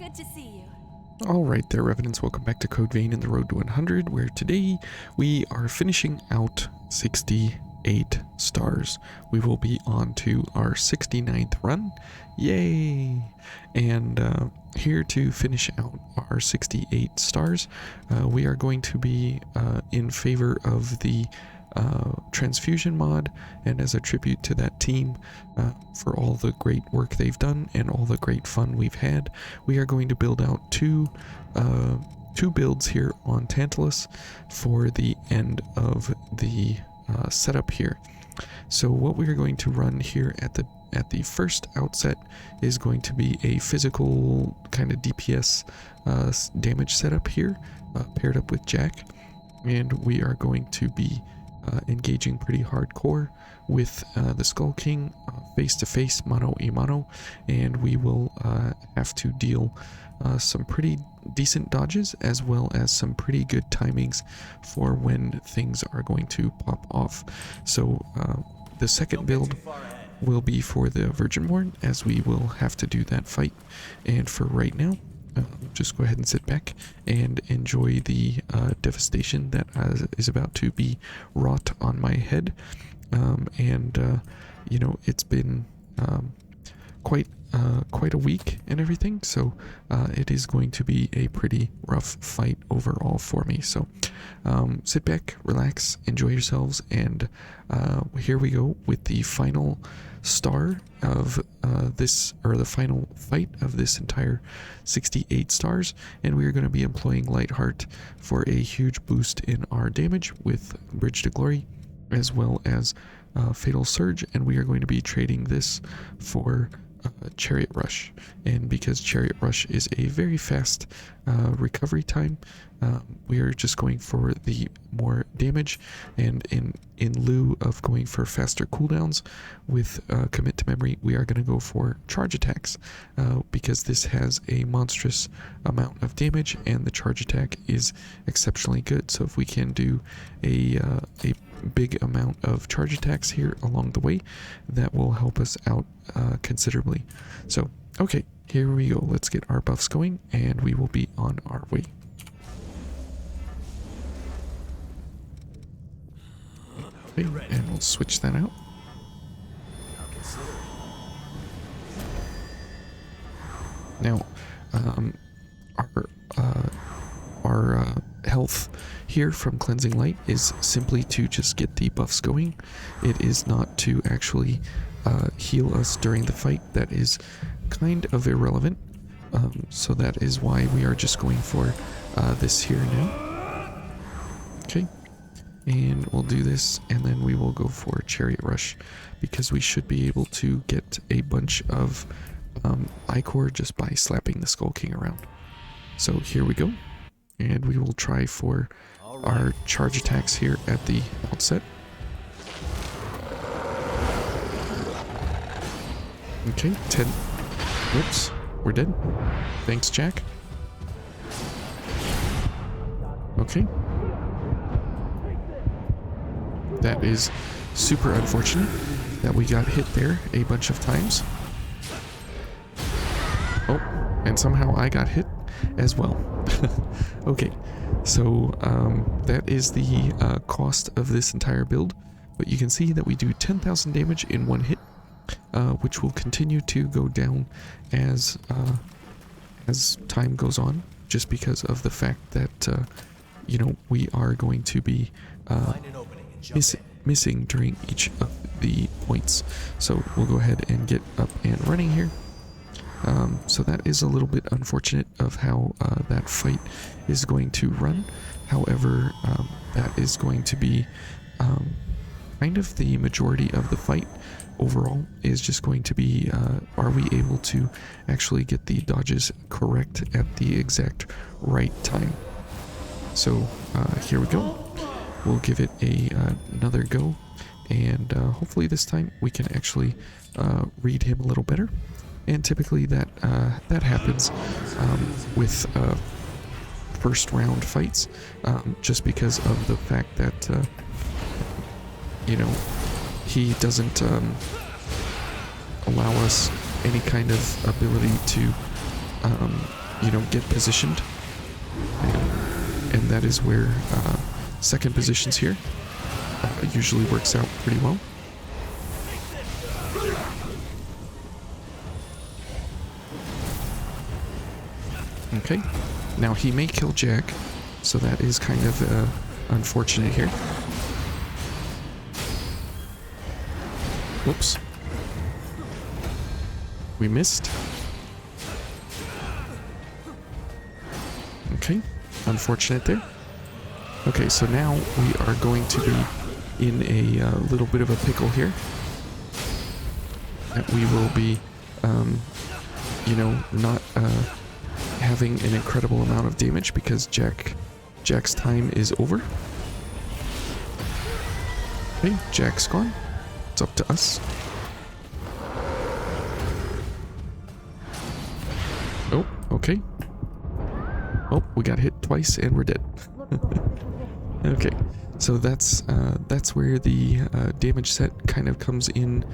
Good to see you. Alright there, Revenants, welcome back to Code Vein in the Road to 100, where today we are finishing out 68 stars. We will be on to our 69th run. Yay! And here to finish out our 68 stars, we are going to be in favor of the Transfusion mod, and as a tribute to that team for all the great work they've done and all the great fun we've had, we are going to build out two builds here on Tantalus for the end of the setup here. So what we are going to run here at the first outset is going to be a physical kind of DPS damage setup here, paired up with Jack, and we are going to be engaging pretty hardcore with the Skull King face to face, mano a mano, and we will have to deal some pretty decent dodges as well as some pretty good timings for when things are going to pop off. So the second build will be for the Virginborn, as we will have to do that fight, and for right now just go ahead and sit back and enjoy the devastation that is about to be wrought on my head. You know, it's been quite a week and everything, so it is going to be a pretty rough fight overall for me. So sit back, relax, enjoy yourselves, and here we go with the final star of this, or the final fight of this entire 68 stars, and we are going to be employing Lightheart for a huge boost in our damage with Bridge to Glory, as well as Fatal Surge, and we are going to be trading this for Chariot Rush. And because Chariot Rush is a very fast recovery time, we are just going for the more damage, and in lieu of going for faster cooldowns with Commit to Memory, we are going to go for charge attacks, because this has a monstrous amount of damage and the charge attack is exceptionally good. So if we can do a big amount of charge attacks here along the way, that will help us out considerably. So okay, here we go, let's get our buffs going and we will be on our way. Okay, and we'll switch that out. Now our health here from Cleansing Light is simply to just get the buffs going. It is not to actually heal us during the fight. That is kind of irrelevant. So that is why we are just going for this here now. Okay, and we'll do this, and then we will go for Chariot Rush, because we should be able to get a bunch of Ichor just by slapping the Skull King around. So here we go, and we will try for our charge attacks here at the outset. Okay, 10. Whoops, we're dead. Thanks, Jack. Okay. That is super unfortunate that we got hit there a bunch of times. Oh, and somehow I got hit as well. Okay, so that is the cost of this entire build, but you can see that we do 10,000 damage in one hit, which will continue to go down as time goes on, just because of the fact that you know, we are going to be missing during each of the points. So we'll go ahead and get up and running here. So that is a little bit unfortunate of how that fight is going to run. However, that is going to be kind of the majority of the fight overall, is just going to be are we able to actually get the dodges correct at the exact right time. So here we go. We'll give it another go, and hopefully this time we can actually read him a little better. And typically that happens with first round fights, just because of the fact that you know, he doesn't allow us any kind of ability to you know, get positioned. And that is where second positions here usually works out pretty well. Okay, now he may kill Jack, so that is kind of unfortunate here. Whoops. We missed. Okay, unfortunate there. Okay, so now we are going to be in a little bit of a pickle here. That we will be, you know, not having an incredible amount of damage because Jack's time is over. Okay, Jack's gone. It's up to us. Oh, okay. Oh, we got hit twice and we're dead. Okay, so that's where the damage set kind of comes in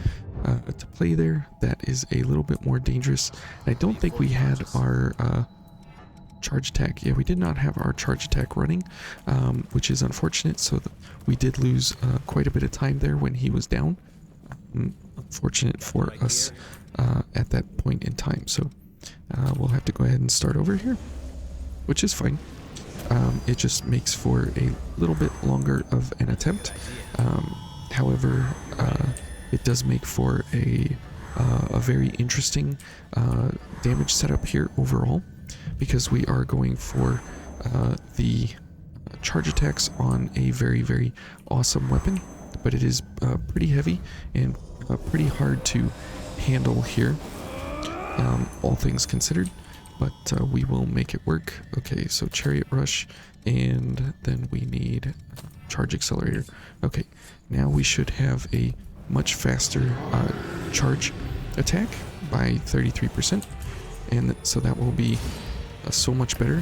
to play there. That is a little bit more dangerous. I don't think we had our charge attack. Yeah, we did not have our charge attack running, which is unfortunate. So we did lose quite a bit of time there when he was down. Unfortunate for us at that point in time. So we'll have to go ahead and start over here, which is fine. It just makes for a little bit longer of an attempt. However, it does make for a very interesting damage setup here overall, because we are going for the charge attacks on a very, very awesome weapon, but it is pretty heavy and pretty hard to handle here, all things considered. But we will make it work. Okay, so Chariot Rush, and then we need Charge Accelerator. Okay, now we should have a much faster charge attack by 33%, and so that will be so much better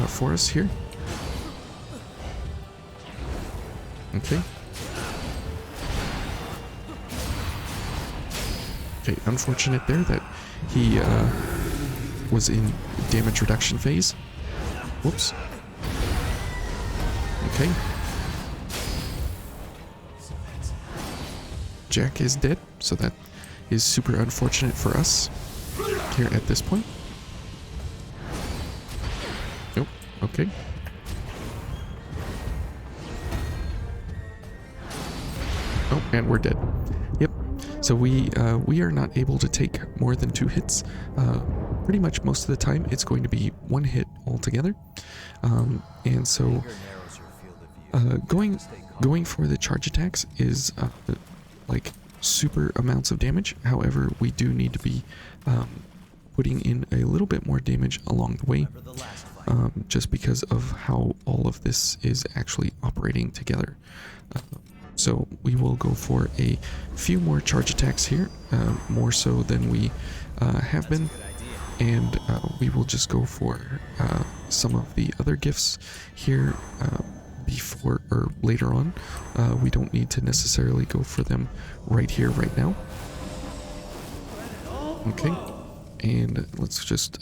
for us here. Okay. Okay, unfortunate there that he was in damage reduction phase. Whoops. Okay. Jack is dead, so that is super unfortunate for us here at this point. Nope. Okay. Oh, and we're dead. Yep. So we are not able to take more than 2 hits. Pretty much most of the time, it's going to be 1 hit altogether. And so going for the charge attacks is like super amounts of damage. However, we do need to be putting in a little bit more damage along the way, just because of how all of this is actually operating together. So we will go for a few more charge attacks here, more so than we have been, and we will just go for some of the other gifts here before or later on. We don't need to necessarily go for them right here, right now. Okay, and let's just,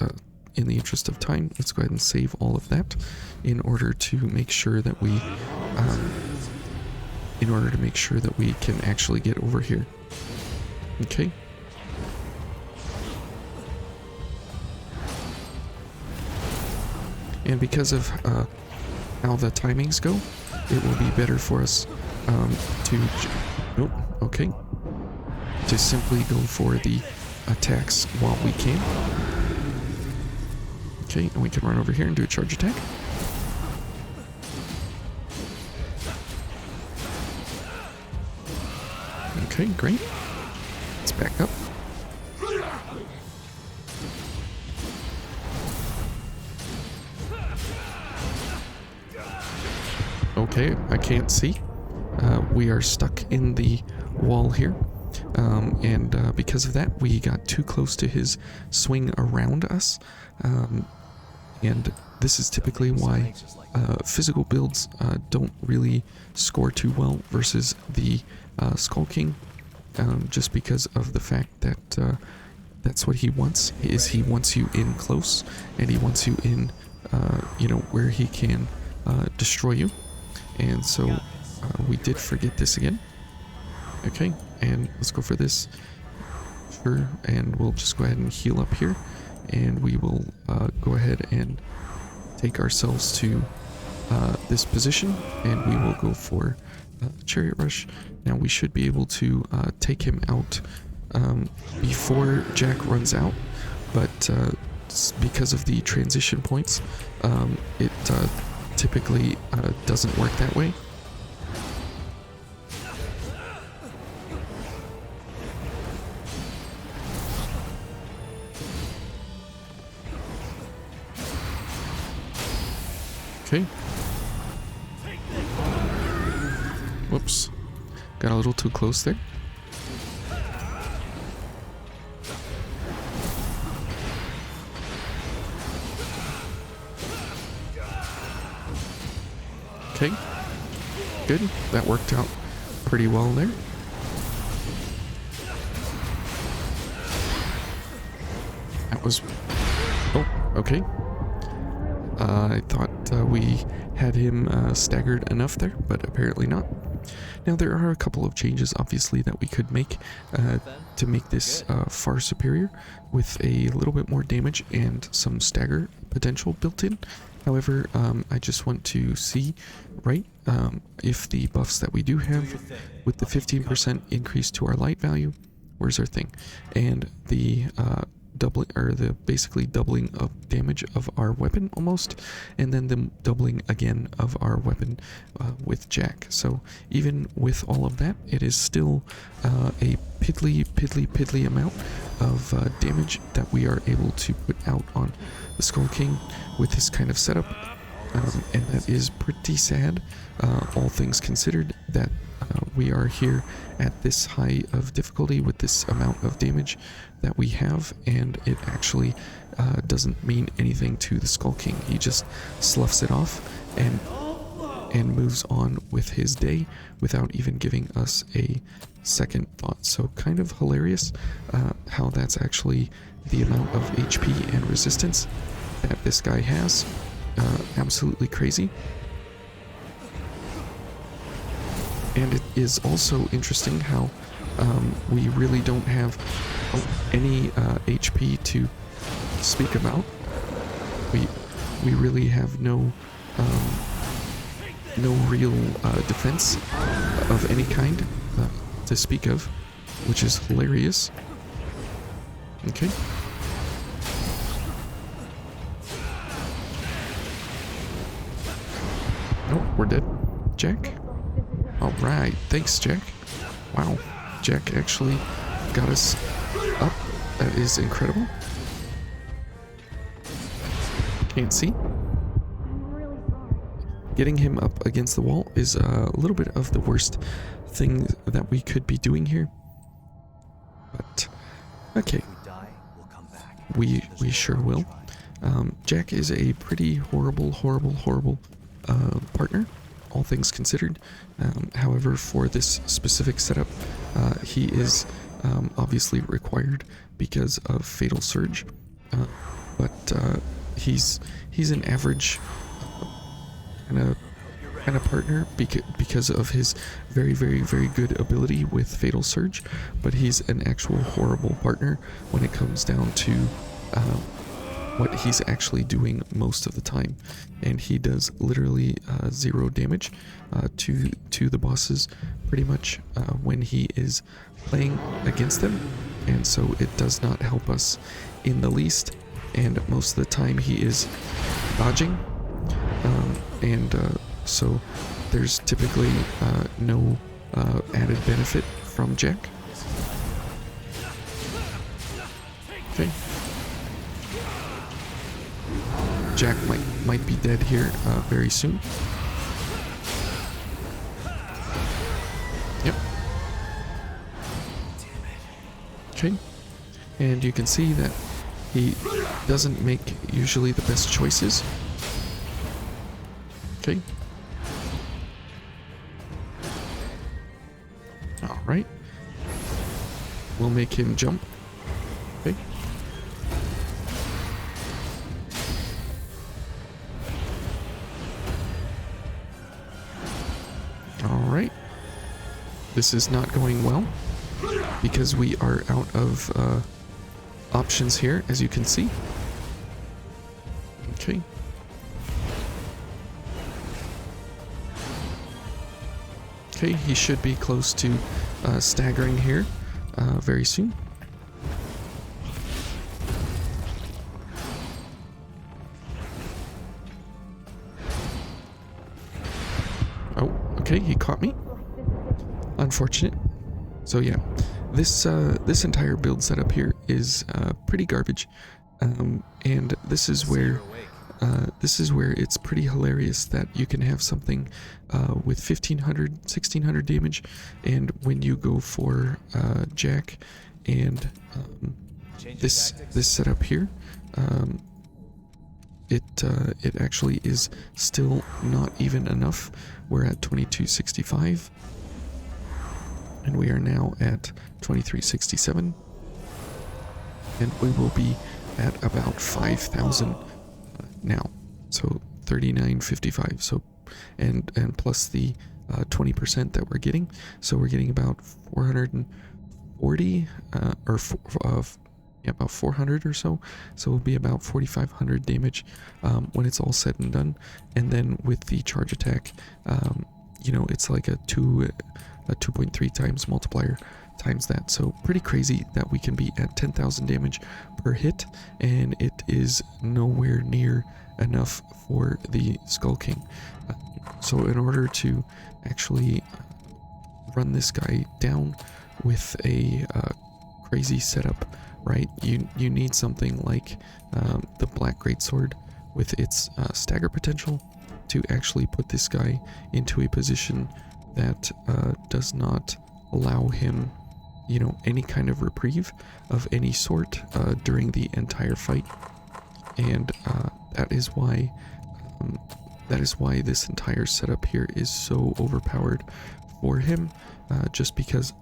in the interest of time, let's go ahead and save all of that in order to make sure that we can actually get over here. Okay. And because of how the timings go, it will be better for us to simply go for the attacks while we can. Okay, and we can run over here and do a charge attack. Okay, great. Let's back up. Okay, I can't see. We are stuck in the wall here. And because of that, we got too close to his swing around us. And this is typically why physical builds don't really score too well versus the Skull King, just because of the fact that that's what he wants, is he wants you in close, and he wants you in, you know, where he can destroy you. And so we did forget this again. Okay, and let's go for this. Sure, and we'll just go ahead and heal up here, and we will go ahead and take ourselves to this position, and we will go for Chariot Rush. Now we should be able to take him out before Jack runs out, but because of the transition points, it typically doesn't work that way. Okay. Whoops. Got a little too close there. Okay. Good. That worked out pretty well there. That was... Oh, okay. I thought we had him staggered enough there, but apparently not. Now there are a couple of changes obviously that we could make to make this far superior, with a little bit more damage and some stagger potential built in. However, I just want to see, right, if the buffs that we do have with the 15% increase to our light value, where's our thing, and the doubling, or the basically doubling of damage of our weapon almost, and then the doubling again of our weapon with Jack. So even with all of that, it is still a piddly amount of damage that we are able to put out on the Skull King with this kind of setup, and that is pretty sad, all things considered, that we are here at this high of difficulty with this amount of damage that we have, and it actually doesn't mean anything to the Skull King. He just sloughs it off and moves on with his day without even giving us a second thought. So kind of hilarious how that's actually the amount of HP and resistance that this guy has. Absolutely crazy. And it is also interesting how we really don't have any HP to speak about. We really have no real defense of any kind to speak of, which is hilarious. Okay. Oh, we're dead. Jack? Alright, thanks Jack. Wow, Jack actually got us up. That is incredible. Can't see. Getting him up against the wall is a little bit of the worst thing that we could be doing here. But, okay. We sure will. Jack is a pretty horrible partner, all things considered. However, for this specific setup, he is obviously required because of Fatal Surge, but he's an average kind of partner because of his very good ability with Fatal Surge, but he's an actual horrible partner when it comes down to what he's actually doing most of the time, and he does literally 0 damage to the bosses pretty much when he is playing against them, and so it does not help us in the least, and most of the time he is dodging, and so there's typically no added benefit from Jack. Okay. Jack might be dead here very soon. Yep. Okay. And you can see that he doesn't make usually the best choices. Okay. Alright. We'll make him jump. Okay. This is not going well because we are out of options here, as you can see. Okay. Okay, he should be close to staggering here very soon. Oh, okay, he caught me. Unfortunate. So yeah, this entire build setup here is pretty garbage, and this is where it's pretty hilarious that you can have something with 1500, 1600 damage, and when you go for Jack and this setup here, it actually is still not even enough. We're at 2265, and we are now at 2367, and we will be at about 5,000 now. So 3955. So and plus the 20% that we're getting, so we're getting about 440 about 400 or so. So it'll be about 4,500 damage when it's all said and done. And then with the charge attack, you know, it's like a 2.3 times multiplier times that. So pretty crazy that we can be at 10,000 damage per hit, and it is nowhere near enough for the Skull King. So in order to actually run this guy down with a crazy setup, right, you need something like the Black Greatsword with its stagger potential to actually put this guy into a position that does not allow him, you know, any kind of reprieve of any sort during the entire fight. And that is why this entire setup here is so overpowered for him, just because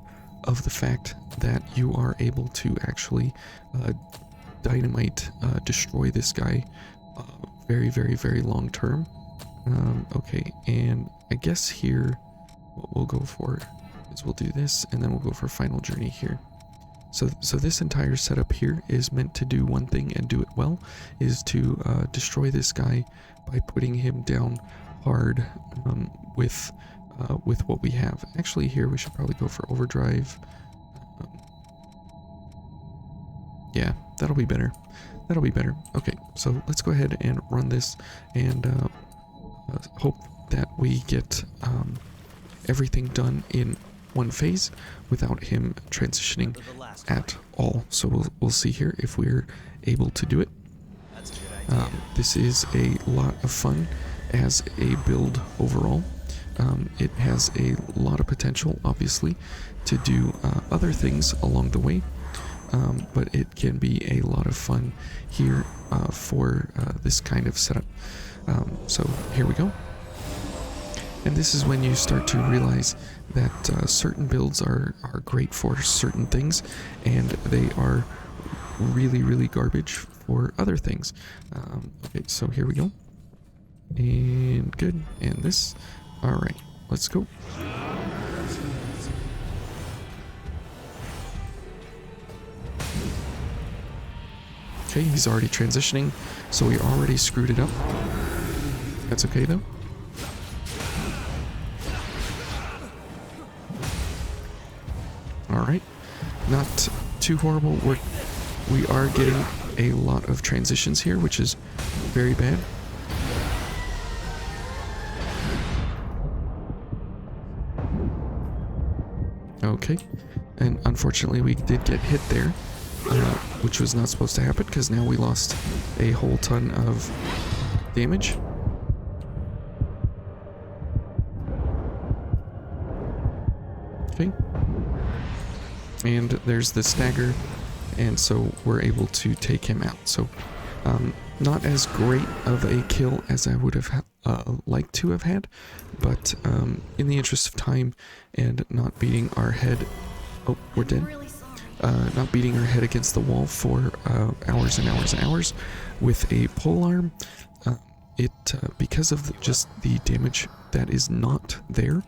of the fact that you are able to actually dynamite destroy this guy very, very, very long term. Okay, and I guess here what we'll go for is we'll do this, and then we'll go for Final Journey here. So this entire setup here is meant to do one thing and do it well, is to destroy this guy by putting him down hard with what we have. Actually, here we should probably go for Overdrive. Yeah, that'll be better. That'll be better. Okay, so let's go ahead and run this and hope that we get everything done in one phase without him transitioning at all. So we'll see here if we're able to do it. This is a lot of fun as a build overall. It has a lot of potential, obviously, to do other things along the way, but it can be a lot of fun here for this kind of setup. So here we go. And this is when you start to realize that certain builds are great for certain things, and they are really, really garbage for other things. Okay, so here we go. And good. And this. Alright, let's go. Okay, he's already transitioning, so we already screwed it up. That's okay though. Alright, not too horrible. We are getting a lot of transitions here, which is very bad. Okay, and unfortunately we did get hit there, which was not supposed to happen, because now we lost a whole ton of damage. Okay. And there's the stagger, and so we're able to take him out. So not as great of a kill as I would have liked to have had, but in the interest of time and not beating our head, oh, we're dead, not beating our head against the wall for hours and hours and hours with a polearm, because of just the damage that is not there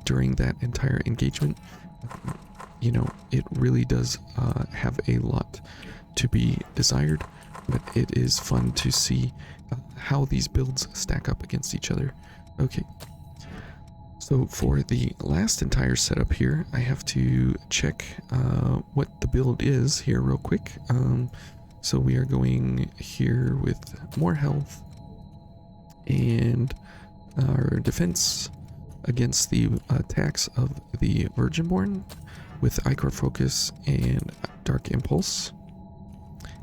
during that entire engagement, you know, it really does have a lot to be desired, but it is fun to see how these builds stack up against each other. Okay, so for the last entire setup here, I have to check what the build is here real quick. So we are going here with more health and our defense against the attacks of the Virginborn with Ichor Focus and Dark Impulse.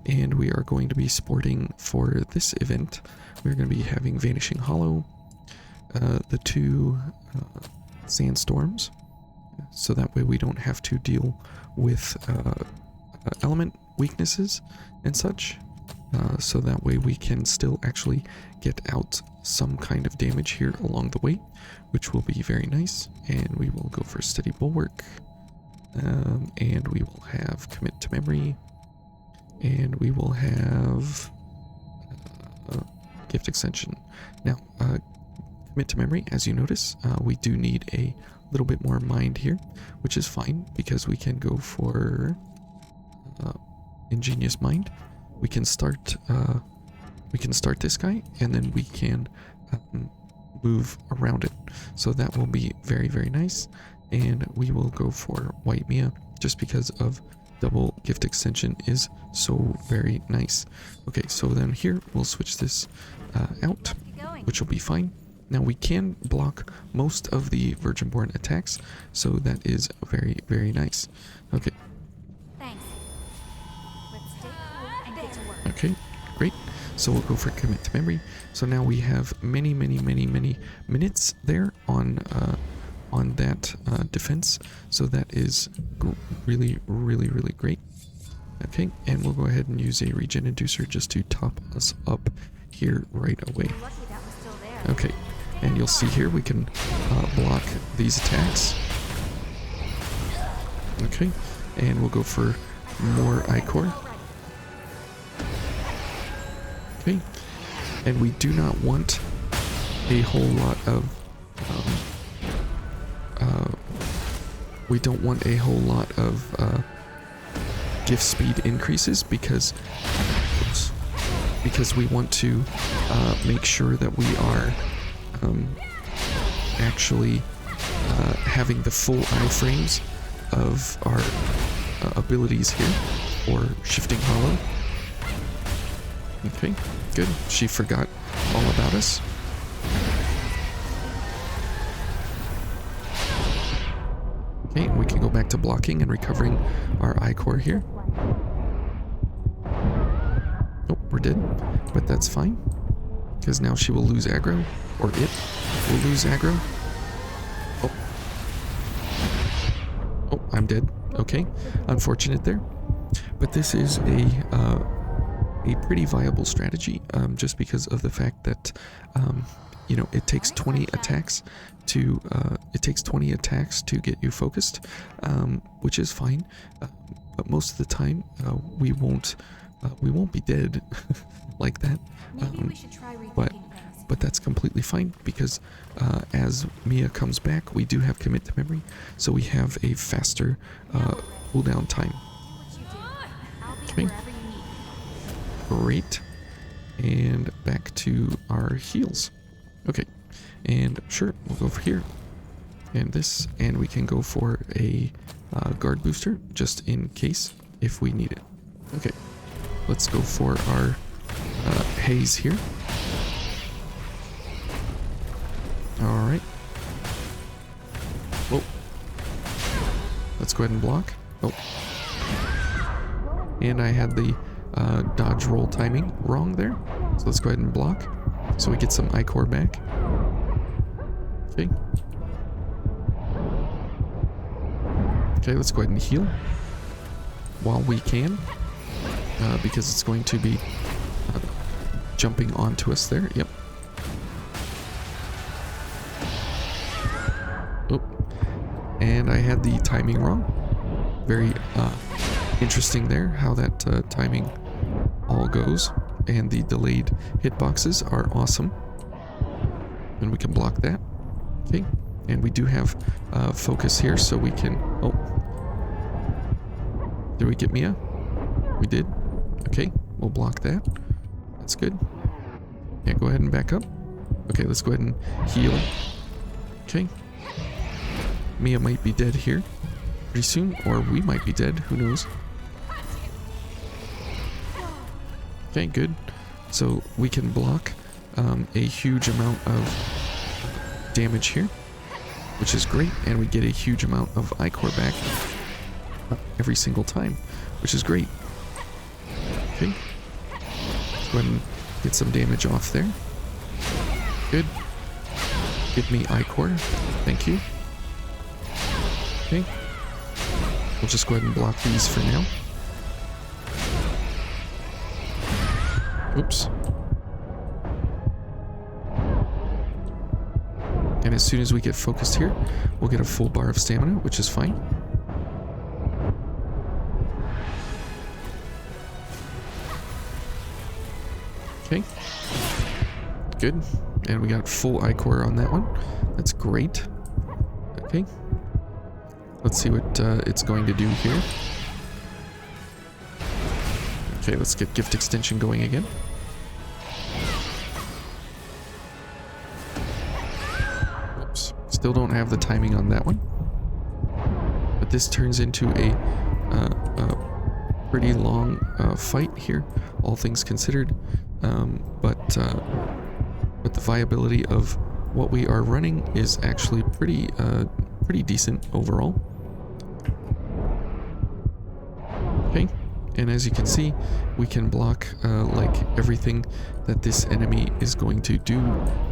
And we are going to be sporting for this event. We're going to be having Vanishing Hollow, the 2 Sandstorms, so that way we don't have to deal with element weaknesses and such. So that way we can still actually get out some kind of damage here along the way, which will be very nice. And we will go for Steady Bulwark, and we will have Commit to Memory, and we will have Gift Extension. Now, Commit to Memory, as you notice, we do need a little bit more mind here, which is fine because we can go for Ingenious Mind. We can start this guy, and then we can move around it. So that will be very, very nice. And we will go for White Mia just because of double gift extension is so very nice. Okay, so then here we'll switch this out, which will be fine. Now we can block most of the Virginborn attacks, so that is very, very nice. Okay. Thanks. Let's stay cool and get to work. Okay, great. So we'll go for Commit to Memory. So now we have many minutes there on that defense. So that is really great. Okay, and we'll go ahead and use a regen inducer just to top us up here right away. Lucky that was still there. Okay, and you'll see here we can block these attacks. Okay, and we'll go for more Ichor. Okay, and we do not want a whole lot of we don't want a whole lot of gift speed increases because we want to make sure that we are actually having the full iframes of our abilities here, or Shifting Hollow. Okay, good. She forgot all about us. Okay, we can go back to blocking and recovering our Ichor here. Nope, we're dead, but that's fine, because now she will lose aggro, or it will lose aggro. Oh, I'm dead. Okay, unfortunate there, but this is a pretty viable strategy, just because of the fact that you know, it takes 20 attacks to get you focused, which is fine, but most of the time we won't be dead like that. Maybe we should try but rethinking things. but that's completely fine, because as Mia comes back, we do have Commit to Memory, so we have a faster cooldown time. Do what you do. I'll be Okay. wherever you need me. Great. And back to our heals. Okay, and sure, we'll go for here and this, and we can go for a guard booster just in case if we need it. Okay, let's go for our haze here. All right. Oh, let's go ahead and block. Oh, and I had the dodge roll timing wrong there, so let's go ahead and block so we get some Ichor back. Okay. Okay, let's go ahead and heal while we can, because it's going to be jumping onto us there. Yep. Oh, and I had the timing wrong. Very interesting there how that timing all goes, and the delayed hitboxes are awesome, and we can block that. Okay, and we do have focus here, so we can... Oh. Did we get Mia? We did. Okay, we'll block that. That's good. Yeah, go ahead and back up. Okay, let's go ahead and heal. Okay. Mia might be dead here pretty soon, or we might be dead. Who knows? Okay, good. So we can block a huge amount of damage here, which is great, and we get a huge amount of iCore back every single time, which is great. Okay. Let's go ahead and get some damage off there. Good. Give me iCore. Thank you. Okay. We'll just go ahead and block these for now. Oops. And as soon as we get focused here, we'll get a full bar of stamina, which is fine. Okay. Good. And we got full iCore on that one. That's great. Okay. Let's see what it's going to do here. Okay, let's get gift extension going again. Oops. Still don't have the timing on that one. But this turns into a pretty long fight here, all things considered. But the viability of what we are running is actually pretty decent overall. Okay, and as you can see, we can block like everything that this enemy is going to do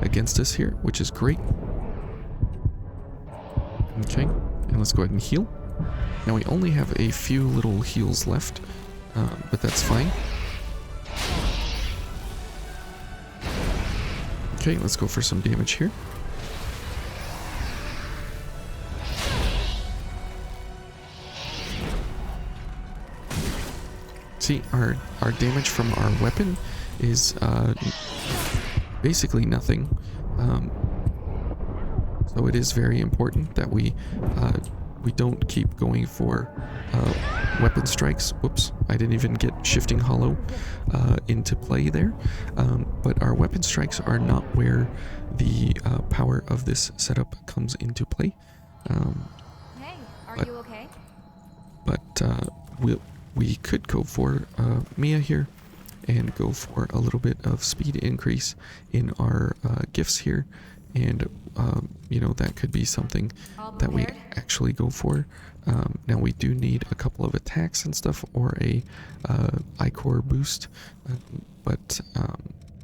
against us here, which is great. Okay, and let's go ahead and heal. Now we only have a few little heals left, but that's fine. Okay, let's go for some damage here. See, our damage from our weapon is basically nothing. So it is very important that we don't keep going for weapon strikes. Whoops, I didn't even get Shifting Hollow into play there. But our weapon strikes are not where the power of this setup comes into play. Hey, are you okay? But we could go for Mia here and go for a little bit of speed increase in our gifts here, and you know, that could be something that we actually go for. Now we do need a couple of attacks and stuff, or a iCore boost, but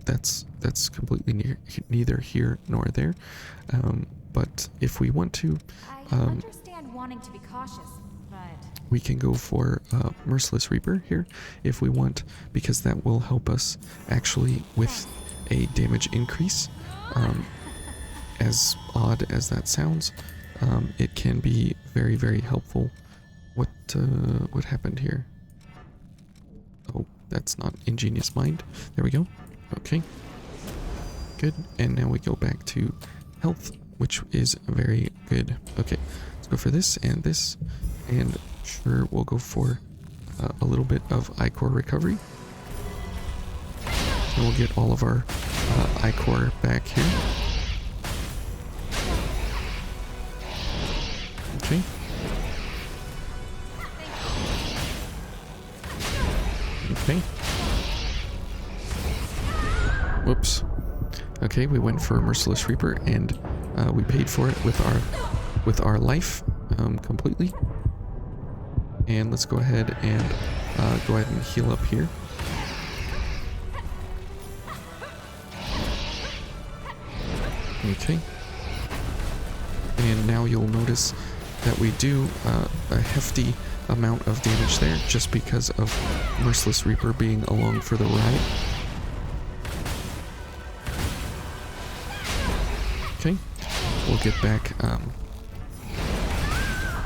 that's completely neither here nor there. But if we want to, I understand wanting to be cautious, but we can go for Merciless Reaper here if we want, because that will help us actually with a damage increase. As odd as that sounds, it can be very, very helpful. What happened here? Oh, that's not Ingenious Mind. There we go. Okay. Good. And now we go back to health, which is very good. Okay, let's go for this, and sure, we'll go for a little bit of iCore recovery. And we'll get all of our iCore back here. Okay. Okay. Whoops. Okay, we went for a Merciless Reaper, and we paid for it with our life completely. And let's go ahead and heal up here. Okay. And now you'll notice that we do a hefty amount of damage there, just because of Merciless Reaper being along for the ride. Okay, we'll get back.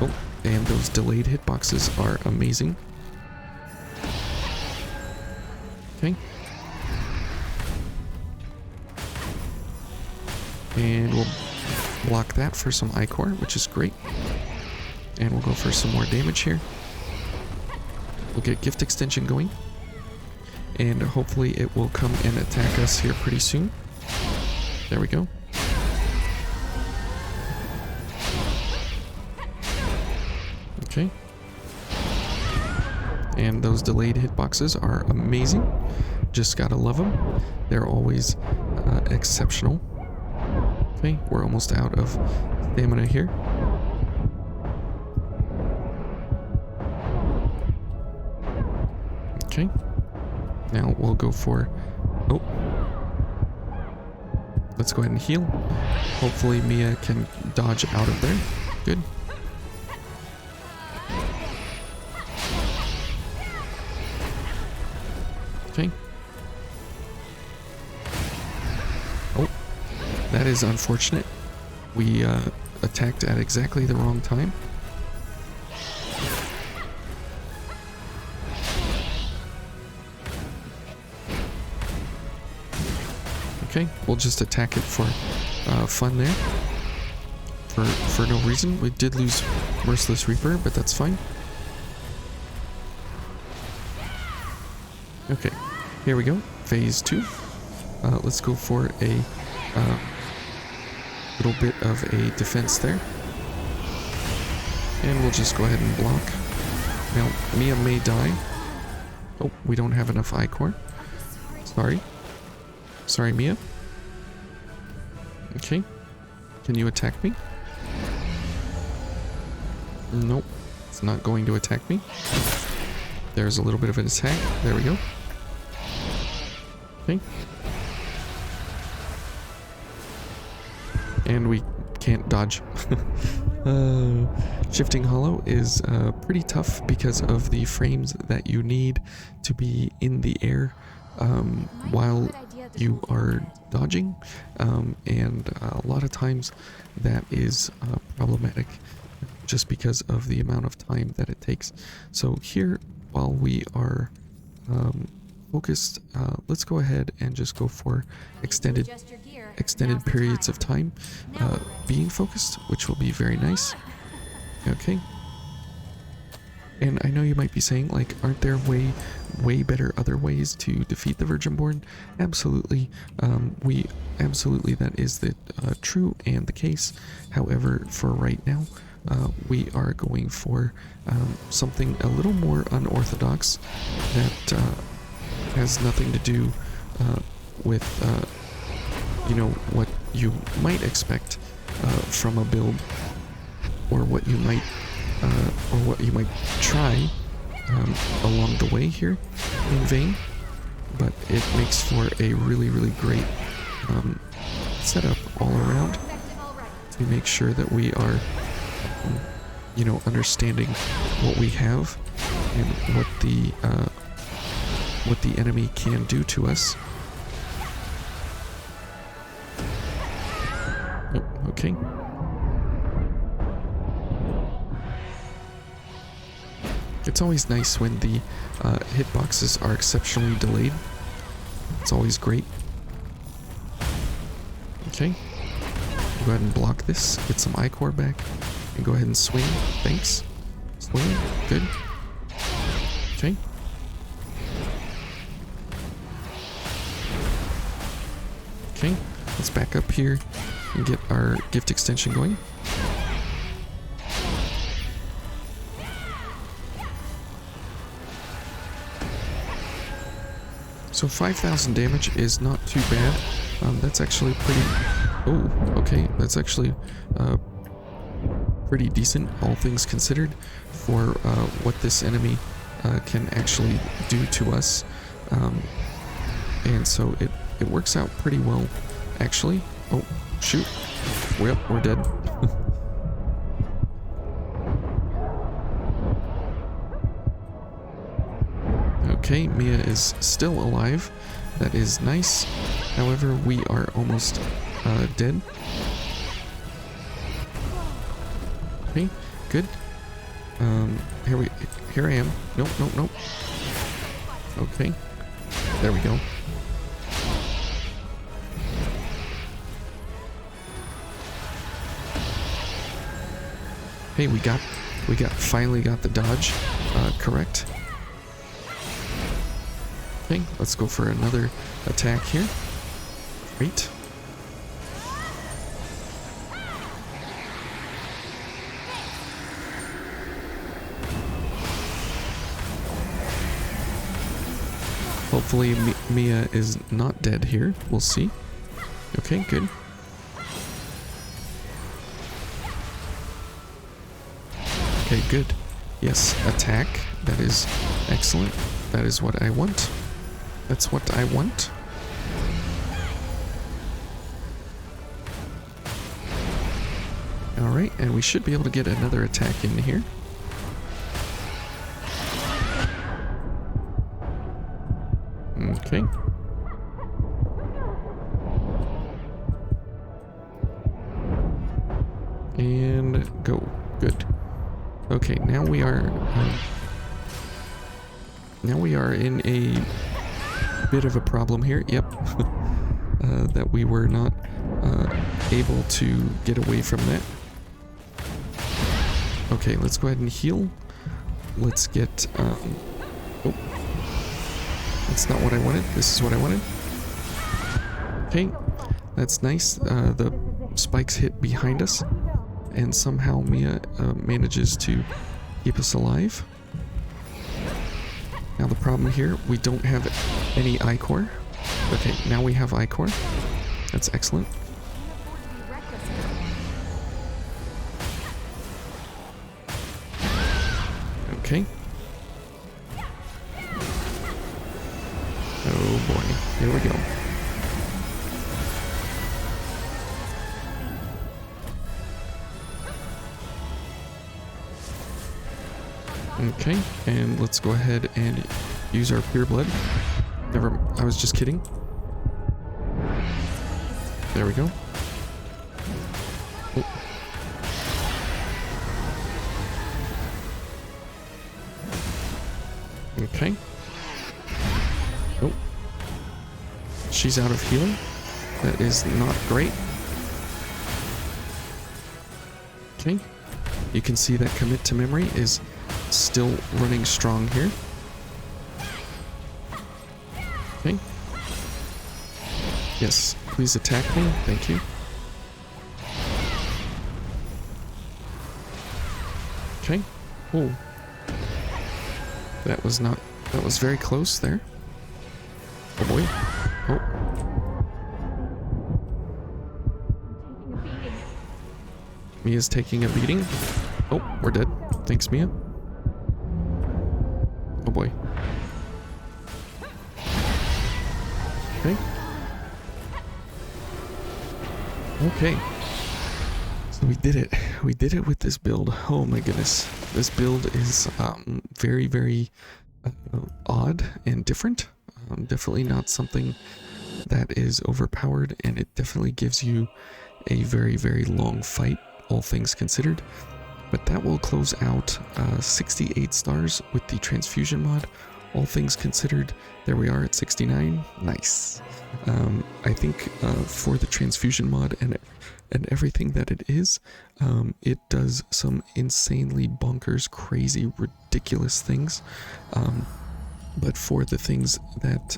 Oh, and those delayed hitboxes are amazing. Okay. And we'll block that for some Ichor, which is great. And we'll go for some more damage here. We'll get Gift Extension going. And hopefully it will come and attack us here pretty soon. There we go. Okay. And those delayed hitboxes are amazing. Just gotta love them. They're always exceptional. Okay, we're almost out of stamina here. Okay. Now we'll go for... Oh. Let's go ahead and heal. Hopefully Mia can dodge out of there. Good. Okay. Oh. That is unfortunate. We attacked at exactly the wrong time. Okay, we'll just attack it for fun there. For no reason. We did lose Merciless Reaper, but that's fine. Okay, here we go. Phase 2. Let's go for a little bit of a defense there. And we'll just go ahead and block. Now, Mia may die. Oh, we don't have enough Ichor. Sorry. Sorry, Mia. Okay. Can you attack me? Nope. It's not going to attack me. There's a little bit of an attack. There we go. Okay. And we can't dodge. Shifting Hollow is pretty tough because of the frames that you need to be in the air while you are dodging, and a lot of times that is problematic just because of the amount of time that it takes. So here, while we are focused, let's go ahead and just go for extended periods of time being focused, which will be very nice. Okay. And I know you might be saying, like, aren't there way better other ways to defeat the Virginborn? Absolutely. Absolutely that is the true and the case. However, for right now, we are going for something a little more unorthodox that has nothing to do with you know, what you might expect from a build, or what you might try along the way here in Vayne, but it makes for a really great setup all around to make sure that we are you know, understanding what we have and what the enemy can do to us. Oh, okay. It's always nice when the hitboxes are exceptionally delayed. It's always great. Okay. Go ahead and block this. Get some Ichor back. And go ahead and swing. Thanks. Swing. Good. Okay. Okay. Let's back up here and get our gift extension going. So 5,000 damage is not too bad. That's actually pretty... Oh, okay. That's actually pretty decent, all things considered, for what this enemy can actually do to us. And so it works out pretty well, actually. Oh, shoot. Well, we're dead. Okay, Mia is still alive. That is nice. However, we are almost dead. Okay, good. Here I am. Nope. Okay. There we go. Hey, finally got the dodge correct. Okay, let's go for another attack here. Great. Hopefully Mia is not dead here. We'll see. Okay, good. Okay, good. Yes, attack. That is excellent. That is what I want. That's what I want. Alright, and we should be able to get another attack in here. Okay. And go. Good. Okay, now we are in a bit of a problem here. Yep. That we were not able to get away from that. Okay, let's go ahead and heal. Let's get oh. That's not what I wanted. This is what I wanted. Okay, that's nice. The spikes hit behind us, and somehow Mia manages to keep us alive. Now the problem here, we don't have any I-core. Okay, now we have I-core. That's excellent. Okay. Oh boy, here we go. Okay, and let's go ahead and use our pure blood. I was just kidding. There we go. Oh. Okay. Oh. She's out of healing. That is not great. Okay. You can see that commit to memory is still running strong here. Okay. Yes, please attack me. Thank you. Okay. Oh. That was very close there. Oh boy. Oh. Mia's taking a beating. Oh, we're dead. Thanks, Mia. Oh boy. Okay. Okay. So we did it. We did it with this build. Oh my goodness. This build is very, very odd and different. Definitely not something that is overpowered, and it definitely gives you a very, very long fight, all things considered. But that will close out 68 stars with the Transfusion mod. All things considered, there we are at 69. Nice. I think for the Transfusion mod and everything that it is, it does some insanely bonkers, crazy, ridiculous things. But for the things that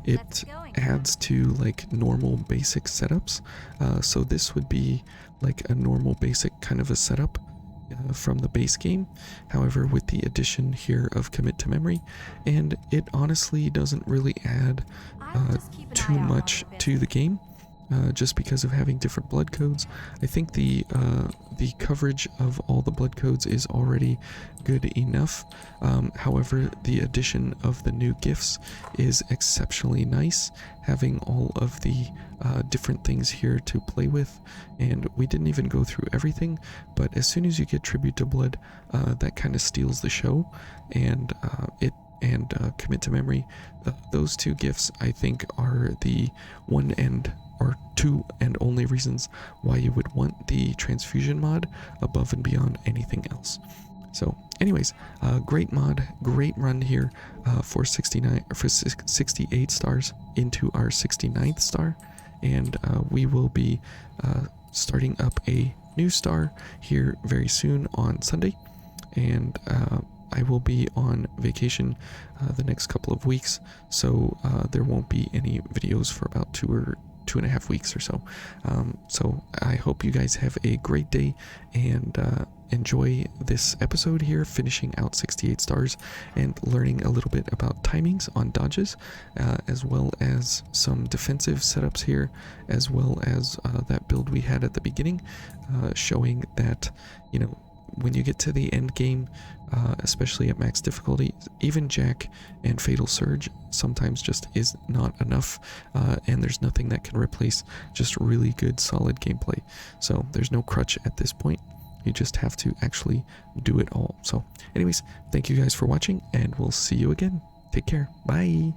it adds to, like normal basic setups, so this would be like a normal basic kind of a setup from the base game. However, with the addition here of commit to memory, and it honestly doesn't really add too much to the game. Just because of having different blood codes. I think the coverage of all the blood codes is already good enough. However, the addition of the new gifts is exceptionally nice, having all of the different things here to play with. And we didn't even go through everything, but as soon as you get Tribute to Blood, that kind of steals the show, and commit to memory. Those two gifts, I think, are the two and only reasons why you would want the Transfusion mod above and beyond anything else. So anyways, great mod, great run here for 68 stars into our 69th star, and we will be starting up a new star here very soon on Sunday, and I will be on vacation the next couple of weeks, so there won't be any videos for about 2.5 weeks or so. So I hope you guys have a great day and enjoy this episode here, finishing out 68 stars and learning a little bit about timings on dodges, as well as some defensive setups here, as well as that build we had at the beginning, showing that, you know, when you get to the end game, especially at max difficulty, even Jack and Fatal Surge sometimes just is not enough, and there's nothing that can replace just really good solid gameplay. So there's no crutch at this point. You just have to actually do it all. So anyways, thank you guys for watching, and we'll see you again. Take care. Bye.